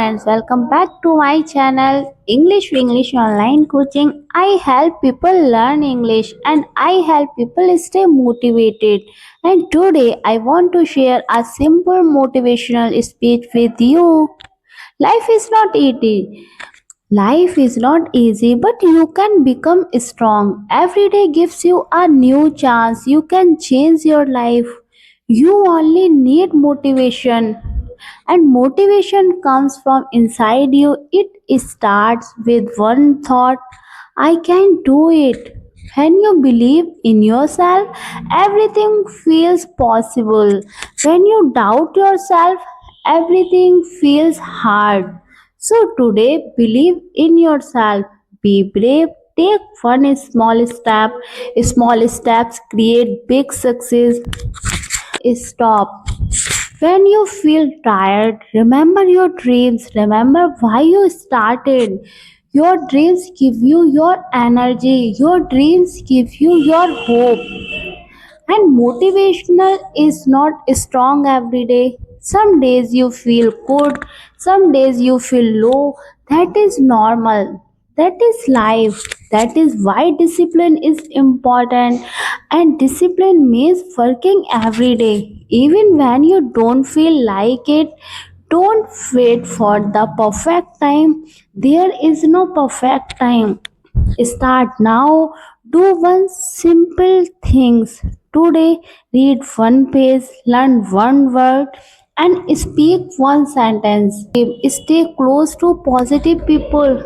friends, welcome back to my channel English Online Coaching. I help people learn English and I help people stay motivated. And today I want to share a simple motivational speech with you. Life is not easy. Life is not easy, but you can become strong. Every day gives you a new chance. You can change your life. You only need motivation, and motivation comes from inside you. It starts with one thought: I can do it. When you believe in yourself, everything feels possible. When you doubt yourself, everything feels hard. So today, believe in yourself. Be brave. Take one small step. Small steps create big success. Stop. When you feel tired, remember your dreams. Remember why you started. Your dreams give you your energy. Your dreams give you your hope. And motivational is not strong every day. Some days you feel good, some days you feel low. That is normal. That is life. That is why discipline is important. And discipline means working every day. Even when you don't feel like it, don't wait for the perfect time. There is no perfect time. Start now. Do one simple things today. Read one page, learn one word, and speak one sentence. Stay close to positive people.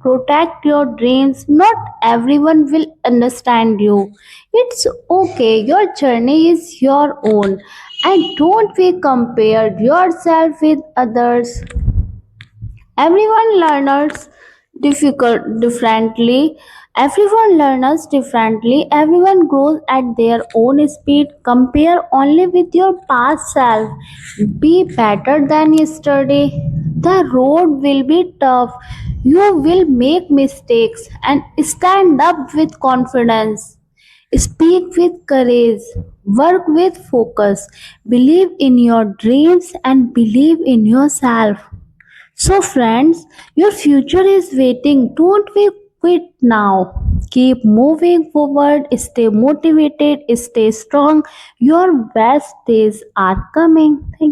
Protect your dreams. Not everyone will understand you. It's okay. Your journey is your own. And don't be compared yourself with others. Everyone learns differently. Everyone grows at their own speed. Compare only with your past self. Be better than yesterday. The road will be tough. You will make mistakes and stand up with confidence. Speak with courage. Work with focus. Believe in your dreams and believe in yourself. So, friends, your future is waiting. Don't be quit now. Keep moving forward. Stay motivated. Stay strong. Your best days are coming. Thank